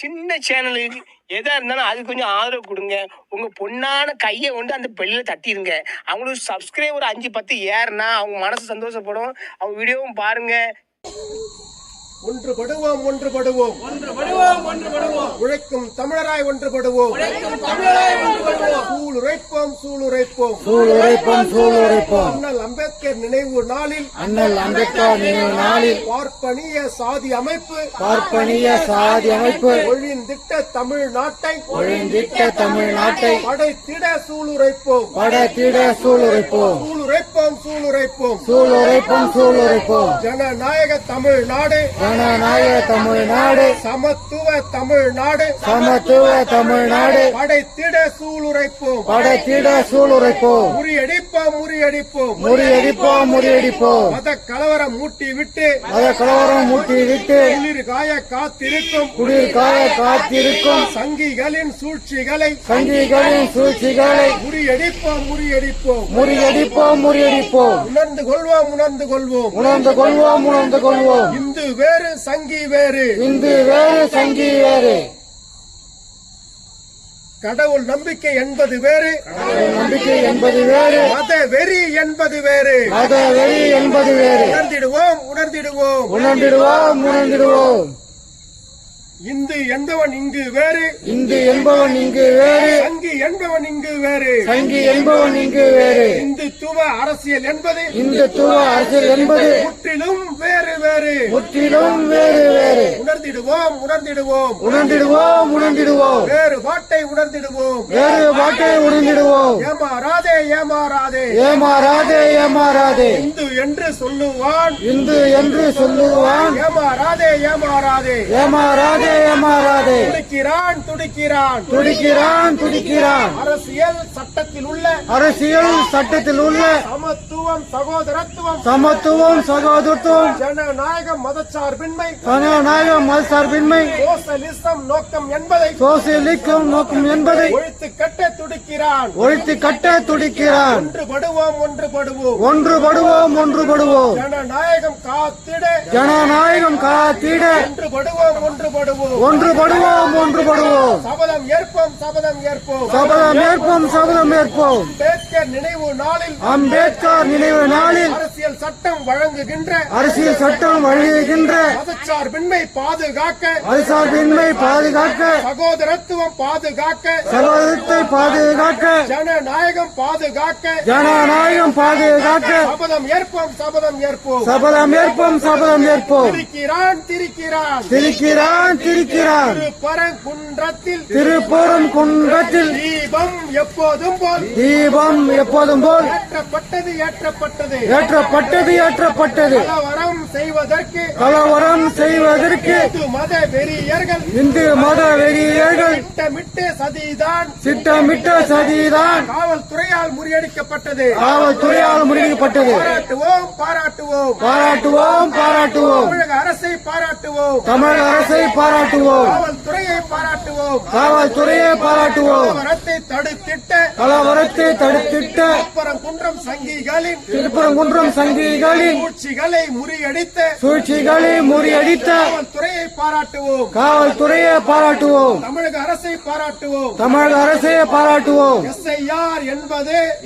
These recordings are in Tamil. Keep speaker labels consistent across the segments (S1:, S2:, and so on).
S1: சின்ன சேனலுக்கு எதா இருந்தாலும் அது கொஞ்சம் ஆதரவு கொடுங்க. உங்க பொண்ணான கையை கொண்டு அந்த பெல்லில் தட்டிடுங்க. அவங்களுக்கு சப்ஸ்கிரைபர் 5-10 ஏறுனா அவங்க மனசு சந்தோஷப்படும். அவங்க வீடியோவும் பாருங்க.
S2: ஒன்றுபடுவோம் ஒன்றுபடுவோம் உழைக்கும் தமிழராய் ஒன்றுபடுவோம். சூளுரைப்போம் சூளுரைப்போம்
S3: சூளுரைப்போம்.
S2: அண்ணல் அம்பேத்கர் நினைவு நாளில் பார்ப்பனிய சாதி அமைப்பு ஒழிந்திட்ட தமிழ்நாட்டை படைத்திட சூளுரைப்போம். சூளுரைப்போம். ஜனநாயக தமிழ்நாடு சமத்துவ தமிழ்நாடு படைத்திட சூளுரைப்போம். முறியடிப்போம். மத கலவரம் மூட்டி விட்டு குளிர் காய காத்திருக்கும் சங்கிகளின் சூழ்ச்சிகளை முறியடிப்போம். உணர்ந்து கொள்வோம். இந்து வேறு சங்கி வேறு கடவுள் நம்பிக்கை என்பது வேறு மத வெறி என்பது வேறு. உணர்ந்திடுவோம். இந்து என்பவன் இங்கு வேறு சங்கி என்பவன் இங்கு வேறு. இந்துத்துவ அரசியல் என்பது முற்றிலும் வேறு. உணர்ந்திடுவோம். வேறுபாட்டை உணர்ந்திடுவோம். ஏமாறாதே. இந்து என்று சொல்லுவான் ஏமாறாதே. துடிக்கிறான். அரசியல் சட்டத்தில் உள்ள சமத்துவம் சகோதரத்துவம் ஜனநாயகம் மதச்சார்பின்மை சோசலிசம் நோக்கம் என்பதை ஒழித்து கட்ட துடிக்கிறான். ஒன்றுபடுவோம். ஜனநாயகம் காத்திட ஒன்றுபடுவோம். சபதம் ஏற்போம். அம்பேத்கர் நினைவு நாளில் அரசியல் சட்டம் வழங்குகின்ற மதச்சார்பின்மை பாதுகாக்க சகோதரத்துவம் பாதுகாக்க ஜனநாயகம் பாதுகாக்க சபதம் ஏற்போம். திரிக்கிறான். திருப்பரங்குன்றத்தில் தீபம் எப்போதும் போல் ஏற்றப்பட்டது. கலவரம் செய்வதற்கு இந்து மத வெறியர்கள் திட்டமிட்ட சதிதான் காவல்துறையால் முறியடிக்கப்பட்டது. பாராட்டுவோம். தமிழக அரசை பாராட்டுவோம். காவல்துறையை பாராட்டுவோம். கலவரத்தை தடுத்திட்ட திருப்பரங்குன்றம் சங்கிகளின் சூழ்ச்சிகளை முறியடித்த காவல்துறையை பாராட்டுவோம். தமிழக அரசை பாராட்டுவோம்.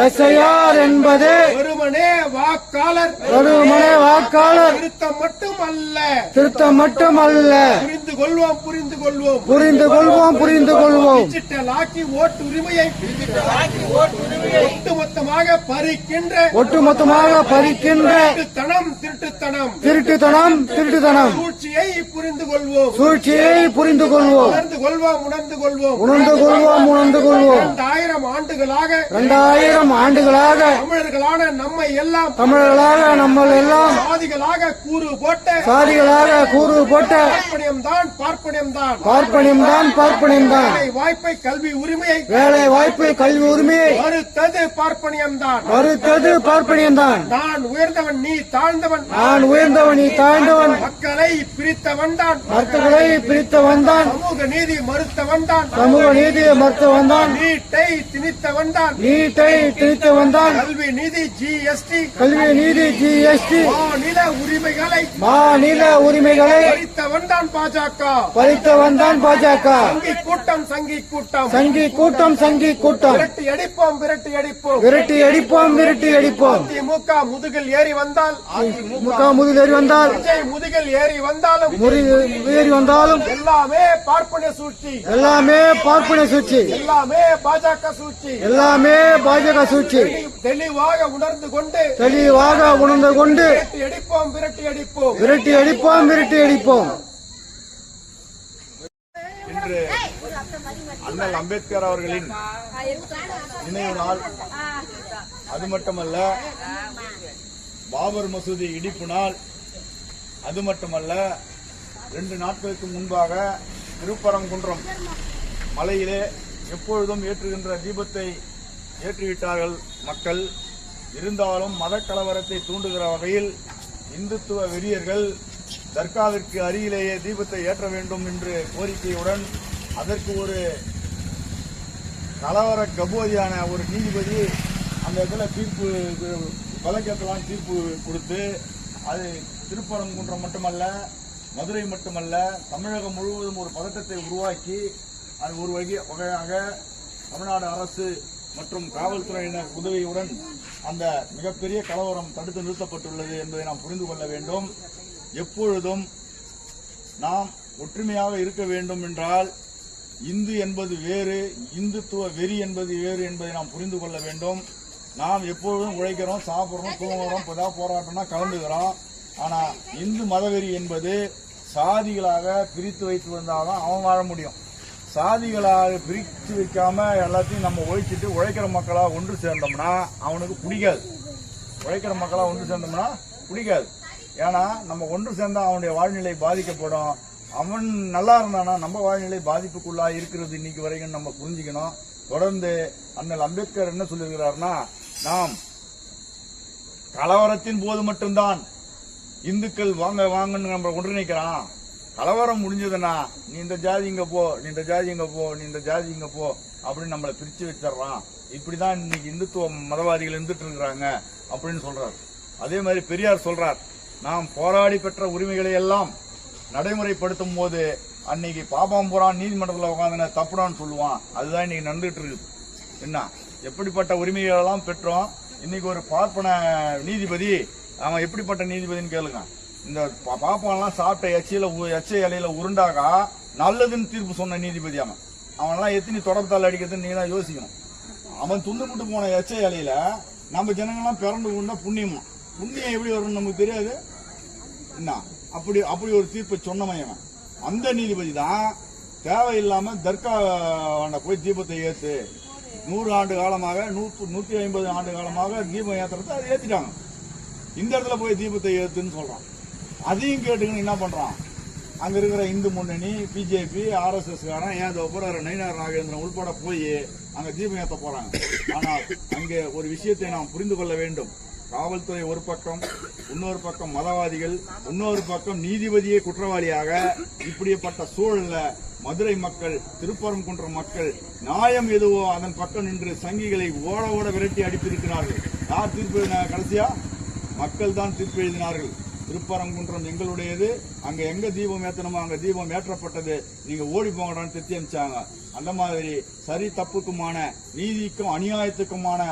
S2: எஸ்ஐஆர் என்பது வெறுமனே வாக்காளர் திருத்தம் மட்டுமல்ல. புரிந்து கொள்வோம். டிஜிட்டலாக்கி ஓட்டுரிமையை ஒட்டுமொத்தமாக பறிக்கின்ற திருட்டுத்தனம் சூழ்ச்சியை புரிந்து கொள்வோம். உணர்ந்து கொள்வோம். 2000 ஆண்டுகளாக தமிழர்களான நம்மை எல்லாம் சாதிகளாக கூறு போட்ட பார்ப்பனியம் தான் பார்ப்பனியம்தான்.
S3: வேலை வாய்ப்பை கல்வி உரிமையை
S2: வேலை வாய்ப்பு கல்வி உரிமையை
S3: மறுத்தது பார்ப்பனியம்தான்.
S2: மறுத்தது பார்ப்பனியம்தான்.
S3: நான் உயர்ந்தவன் நீ தாழ்ந்தவன்,
S2: நான் உயர்ந்தவன் நீ தாழ்ந்தவன்,
S3: மக்களை பிரித்தவன் தான்,
S2: மக்களை பிரித்தவன் தான்,
S3: சமூக நீதி மறுத்தவன் தான்,
S2: சமூக நீதியை மறுத்தவன் தான்,
S3: நீட்டை திணித்தவன் தான்,
S2: நீட்டை திணித்தவன் தான்,
S3: கல்வி நீதி ஜிஎஸ்டி
S2: கல்வி நீதி ஜிஎஸ்டி
S3: மாநில உரிமைகளை
S2: மாநில உரிமைகளை
S3: பறித்தவன் தான் பாஜக.
S2: பறித்தவன் தான் பாஜக.
S3: சங்கி கூட்டம் சங்கி கூட்டம்
S2: சங்கி கூட்டம் சங்கி கூட்டம்
S3: விரட்டி அடிப்போம் விரட்டி அடிப்போம்.
S2: விரட்டி அடிப்போம் விரட்டி அடிப்போம்.
S3: திமுக முதுகில் ஏறி வந்தால்,
S2: முதலேறி வந்தால்,
S3: விஜய் முதுகில் ஏறி வந்தாலும்
S2: ஏறி வந்தாலும்
S3: எல்லாமே பார்ப்பன சூழ்ச்சி,
S2: எல்லாமே பார்ப்பன சூழ்ச்சி,
S3: எல்லாமே பாஜக சூழ்ச்சி.
S2: எல்லாமே பாஜக சூழ்ச்சி.
S3: தெளிவாக உணர்ந்து கொண்டு
S2: தெளிவாக உணர்ந்து கொண்டு
S3: விரட்டி அடிப்போம் விரட்டி அடிப்போம்.
S2: விரட்டி அடிப்போம் விரட்டி அடிப்போம்.
S4: இன்று அண்ணல் அம்பேத்கர் அவர்களின் நினைவு நாள். அது மட்டுமல்ல, பாபர் மசூதி இடிப்பு நாள். அது மட்டுமல்ல, 2 நாட்களுக்கு முன்பாக திருப்பரங்குன்றம் மலையிலே எப்பொழுதும் ஏற்றுகின்ற தீபத்தை ஏற்றிவிட்டார்கள் மக்கள். இருந்தாலும் மத கலவரத்தை தூண்டுகிற வகையில் இந்துத்துவ வெறியர்கள் தர்காவிற்கு அருகிலேயே தீபத்தை ஏற்ற வேண்டும் என்று கோரிக்கையுடன் அதற்கு ஒரு கலவர கபோதியான ஒரு நீதிபதி அந்த இடத்துல தீர்ப்பு வழக்கெல்லாம் தீர்ப்பு கொடுத்து, அது திருப்பரங்குன்றம் மட்டுமல்ல, மதுரை மட்டுமல்ல, தமிழகம் முழுவதும் ஒரு பதட்டத்தை உருவாக்கி, அது ஒரு வகையாக தமிழ்நாடு அரசு மற்றும் காவல்துறையினர் உதவியுடன் அந்த மிகப்பெரிய கலவரம் தடுத்து நிறுத்தப்பட்டுள்ளது என்பதை நாம் புரிந்து கொள்ள வேண்டும். எப்பொழுதும் நாம் ஒற்றுமையாக இருக்க வேண்டும் என்றால் இந்து என்பது வேறு, இந்துத்துவ வெறி என்பது வேறு என்பதை நாம் புரிந்து கொள்ள வேண்டும். நாம் எப்பொழுதும் உழைக்கிறோம், சாப்பிட்றோம், தூங்குறோம், போராட்டம்னா கலந்துக்கிறோம். ஆனா இந்து மதவெறி என்பது சாதிகளாக பிரித்து வைத்து வந்தால்தான் அவன் வாழ முடியும். சாதிகளாக பிரித்து வைக்காம எல்லாத்தையும் நம்ம ஒழிச்சிட்டு உழைக்கிற மக்களா ஒன்று சேர்ந்தோம்னா அவனுக்கு பிடிக்காது. உழைக்கிற மக்களா ஒன்று சேர்ந்தோம்னா பிடிக்காது. ஏன்னா நம்ம ஒன்று சேர்ந்தா அவனுடைய வாழ்நிலை பாதிக்கப்படும். அவன் நல்லா இருந்தானா நம்ம வாழ்நிலை பாதிப்புக்குள்ளா இருக்கிறது இன்னைக்கு வரைக்கும் நம்ம புரிஞ்சுக்கணும். தொடர்ந்து அண்ணல் அம்பேத்கர் என்ன சொல்லியிருக்கிறார்னா, நாம் கலவரத்தின் போது மட்டும்தான் இந்துக்கள் வாங்க வாங்கன்னு நம்ம ஒன்றிணைக்கிறான். கலவரம் முடிஞ்சதுன்னா நீ இந்த ஜாதி இங்க போ, நீ இந்த ஜாதி இங்க போ, நீ இந்த ஜாதி இங்க போ அப்படின்னு நம்மளை பிரிச்சு வச்சிடறான். இப்படிதான் இன்னைக்கு இந்துத்துவ மதவாதிகள் இருந்துட்டு இருக்கிறாங்க அப்படின்னு சொல்றாரு. அதே மாதிரி பெரியார் சொல்றார், நாம் போராடி பெற்ற உரிமைகளை எல்லாம் நடைமுறைப்படுத்தும் போது அன்னைக்கு பாபாம்புரான் நீதிமன்றத்தில் உட்காந்து தப்புடான்னு சொல்லுவான். அதுதான் இன்னைக்கு நடந்துட்டு இருக்குது. என்ன எப்படிப்பட்ட உரிமைகள் எல்லாம் பெற்றோம். இன்னைக்கு ஒரு பார்ப்பன நீதிபதி, அவன் எப்படிப்பட்ட நீதிபதினு கேளுங்க. இந்த பாப்பான்லாம் சாப்பிட்ட எச்ச இலையில உருண்டாக்கா நல்லதுன்னு தீர்ப்பு சொன்ன நீதிபதி அவன். அவன்லாம் எத்தனை தொடர்பத்தால் அடிக்கிறதுன்னு நீங்க தான் யோசிக்கணும். அவன் துண்டுபட்டு போன எச்ச இலையில நம்ம ஜனங்கள்லாம் பிறந்து கொண்டா புண்ணியமா, புண்ணியம் எப்படி வரும்னு நமக்கு தெரியாது. என்ன அப்படி ஒரு தீர்ப்பை சொன்னவன் அவன். அந்த நீதிபதி தான் தேவையில்லாம தர்கா போய் தீபத்தை ஏத்து 100 ஆண்டு காலமாக 150 ஆண்டு காலமாக தீபம் ஏத்துறத அதை ஏத்திட்டாங்க. இந்த இடத்துல போய் தீபத்தை ஏத்துன்னு சொல்றான். அதையும் கேட்டுக்கணும் என்ன பண்றான், அங்க இருக்கிற இந்து முன்னணி, பிஜேபி, RSS காரன், ஏன் நயினார் நாகேந்திரன் உள்பட போய் அங்க தீபம் ஏத்த போறாங்க. ஆனால் அங்கே ஒரு விஷயத்தை நாம் புரிந்து கொள்ள வேண்டும். காவல்துறை ஒரு பக்கம், இன்னொரு பக்கம் மதவாதிகள், இன்னொரு பக்கம் நீதிபதியே குற்றவாளியாக இப்படிப்பட்ட சூழல்ல மதுரை மக்கள், திருப்பரங்குன்றம் மக்கள் நியாயம் எதுவோ அதன் பக்கம் நின்று சங்கிகளை ஓட ஓட விரட்டி அடித்திருக்கிறார்கள். யார் தீர்ப்பு எழுதினார்? கடைசியா மக்கள் தான் தீர்ப்பு எழுதினார்கள். திருப்பரங்குன்றம் எங்களுடையது, அங்க எங்க தீபம் ஏத்தணுமோ அங்க தீபம் ஏற்றப்பட்டது, நீங்க ஓடி போங்கடான்னு திட்டி அனுப்பிச்சாங்க. அந்த மாதிரி சரி தப்புக்குமான, நீதிக்கும் அநியாயத்துக்குமான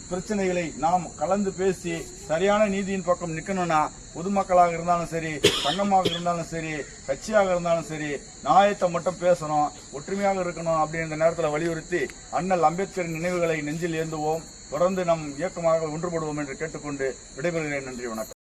S4: பிரச்சனைகளை நாம் கலந்து பேசி சரியான நீதியின் பக்கம் நிக்கணும்னா பொதுமக்களாக இருந்தாலும் சரி, சங்கமாக இருந்தாலும் சரி, கட்சியாக இருந்தாலும் சரி, நியாயத்தை மட்டும் பேசணும், ஒற்றுமையாக இருக்கணும் அப்படின்னு இந்த நேரத்தில் வலியுறுத்தி அண்ணல் அம்பேத்கரின் நினைவுகளை நெஞ்சில் ஏந்துவோம். தொடர்ந்து நம் இயக்கமாக ஒன்றுபடுவோம் என்று கேட்டுக்கொண்டு விடைபெறுகிறேன். நன்றி, வணக்கம்.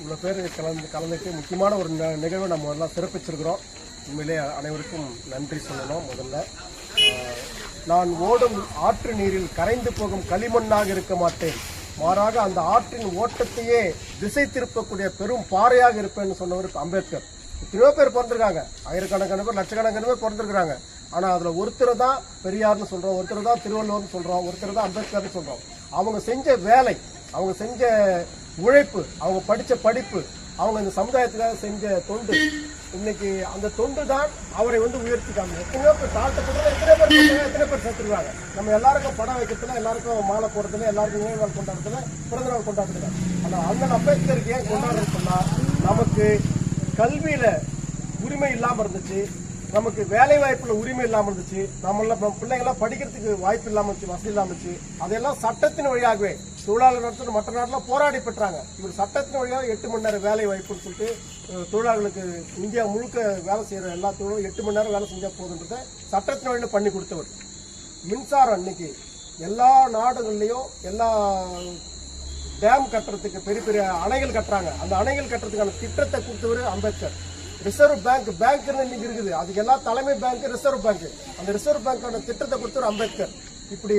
S3: இவ்வளவு பேர் கலந்துட்டு முக்கியமான ஒரு நிகழ்வை நம்ம எல்லாம் சிறப்பிச்சிருக்கிறோம். உண்மையிலே அனைவருக்கும் நன்றி சொல்லணும். முதல்ல நான் ஓடும் ஆற்று நீரில் கரைந்து போகும் களிமண்ணாக இருக்க மாட்டேன், மாறாக அந்த ஆற்றின் ஓட்டத்தையே திசை திருப்பக்கூடிய பெரும் பாறையாக இருப்பேன்னு சொன்னவர் அம்பேத்கர். எத்தனையோ பேர் பிறந்திருக்காங்க, ஆயிரக்கணக்கான பேர், லட்சக்கணக்கான பேர் பிறந்திருக்கிறாங்க. ஆனா அதுல ஒருத்தர் தான் பெரியார்னு சொல்றோம், ஒருத்தர் தான் திருவள்ளுவர்னு சொல்றோம், ஒருத்தர் தான் அம்பேத்கர்னு சொல்றோம். அவங்க செஞ்ச வேலை, அவங்க செஞ்ச உழைப்பு, அவங்க படிச்ச படிப்பு, அவங்க இந்த சமுதாயத்துக்காக செஞ்ச தொண்டு, இன்னைக்கு அந்த தொண்டு தான் அவரை உயர்த்திக்காங்க. எத்தனையோ பேர் தாழ்த்தப்பட்டதுல எத்தனை பேர் சேர்த்துருக்காங்க. நம்ம எல்லாருக்கும் படம் வைக்கிறதுல, எல்லாருக்கும் மாலை போடுறதுல, எல்லாருக்கும் நினைவு நாள் கொண்டாடுறதுல, பிறந்த நாள் கொண்டாடுறதுல. ஆனா அண்ணன் அம்பேத்கருக்கு ஏன் கொண்டாடுறது சொன்னா, நமக்கு கல்வியில உரிமை இல்லாம இருந்துச்சு, நமக்கு வேலை வாய்ப்புல உரிமை இல்லாம இருந்துச்சு, நம்ம பிள்ளைங்களாம் படிக்கிறதுக்கு வாய்ப்பு இல்லாம இருந்துச்சு, வசதி இல்லாம இருந்துச்சு. அதெல்லாம் சட்டத்தின் வழியாகவே தொழிலாளர் நடத்த மற்ற நாட்டில் போராடி பெற்றாங்க. இவர் சட்டத்தின் வழியாக 8 மணி நேரம் வேலை வாய்ப்புன்னு சொல்லிட்டு தொழிலாளர்களுக்கு இந்தியா முழுக்க வேலை செய்யற எல்லா தொழிலும் 8 மணி நேரம் வேலை செஞ்சா போதுன்றத சட்டத்தின் வழியில பண்ணி கொடுத்தவர். மின்சாரம் இன்னைக்கு எல்லா நாடுகள்லயும் எல்லா டேம் கட்டுறதுக்கு பெரிய பெரிய அணைகள் கட்டுறாங்க. அந்த அணைகள் கட்டுறதுக்கான திட்டத்தை கொடுத்தவர் அம்பேத்கர். ரிசர்வ் பேங்க் இன்னைக்கு இருக்குது, அதுக்கு எல்லா தலைமை பேங்க் ரிசர்வ் பேங்க். அந்த ரிசர்வ் பேங்கான திட்டத்தை கொடுத்தவர் அம்பேத்கர். இப்படி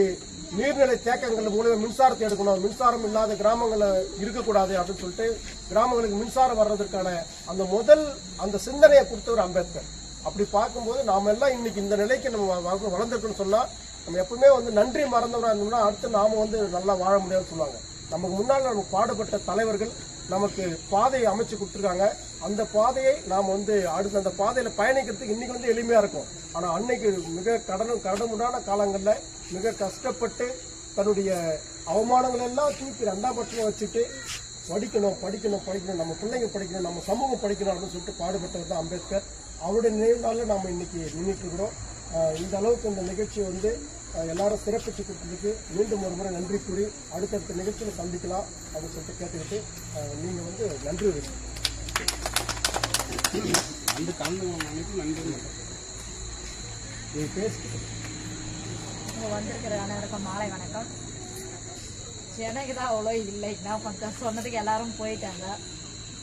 S3: நீர்நிலை தேக்கங்கள் மூலம் மின்சாரத்தை எடுக்கணும், மின்சாரம் இல்லாத கிராமங்கள்ல இருக்கக்கூடாது அப்படின்னு சொல்லிட்டு கிராமங்களுக்கு மின்சாரம் வர்றதுக்கான அந்த சிந்தனையை கொடுத்தவர் அம்பேத்கர். அப்படி பார்க்கும்போது நாம எல்லாம் இன்னைக்கு இந்த நிலைக்கு நம்ம வளர்ந்துருக்குன்னு சொன்னா, நம்ம எப்பவுமே நன்றி மறந்தவரா இருந்தோம்னா அடுத்து நாம நல்லா வாழ முடியாதுன்னு சொல்லுவாங்க. நமக்கு முன்னால் நமக்கு பாடுபட்ட தலைவர்கள் நமக்கு பாதையை அமைச்சு கொடுத்துருக்காங்க. அந்த பாதையை நாம் அடுத்து அந்த பாதையில பயணிக்கிறதுக்கு இன்னைக்கு எளிமையா இருக்கும். ஆனா அன்னைக்கு மிக கடுமையான காலங்கள்ல மிக கஷ்டப்பட்டு தன்னுடைய அவமானங்கள் எல்லாம் தூக்கி 2ஆம் பட்சமா வச்சுட்டு படிக்கணும், நம்ம பிள்ளைங்க படிக்கணும், நம்ம சமூகம் படிக்கணும் அப்படின்னு சொல்லிட்டு பாடுபட்டவர் தான் அம்பேத்கர். அவருடைய நினைவுனால நாம இன்னைக்கு நின்றுட்டு இருக்கிறோம். இந்த அளவுக்கு இந்த நிகழ்ச்சி எல்லாரும் சிறப்பிச்சு கொடுத்ததுக்கு மீண்டும் ஒரு முறை நன்றி கூறி அடுத்தடுத்த நிகழ்ச்சியில சந்திக்கலாம் அப்படின்னு சொல்லிட்டு கேட்டுக்கிட்டு நீங்க நன்றி
S5: வந்திருக்கிற அனைவருக்கும் மாலை வணக்கம். எனக்கு தான் அவ்வளோ இல்லை, நான் கொஞ்சம் சொன்னதுக்கு எல்லாரும் போயிட்டாங்க,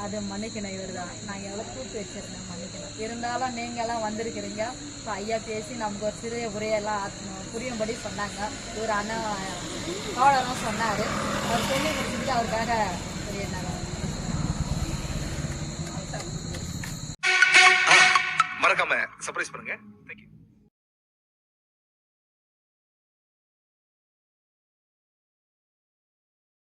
S5: அது மன்னிக்கணும். இவர் தான் நாங்கள் எவ்வளோ கூப்பிட்டு வச்சிருந்தேன், மன்னிக்கணும். இருந்தாலும் நீங்கள் எல்லாம் வந்திருக்கிறீங்க. இப்போ ஐயா பேசி நமக்கு ஒரு சிறிய உரையெல்லாம் புரியும்படி சொன்னாங்க. ஒரு அண்ணன் தோழரும் சொன்னார், அவர் சொல்லி முடிச்சுட்டு அவருக்காக பெரிய
S6: மறக்காம சர்ப்ரைஸ் பண்ணுங்க. தேங்க்யூ.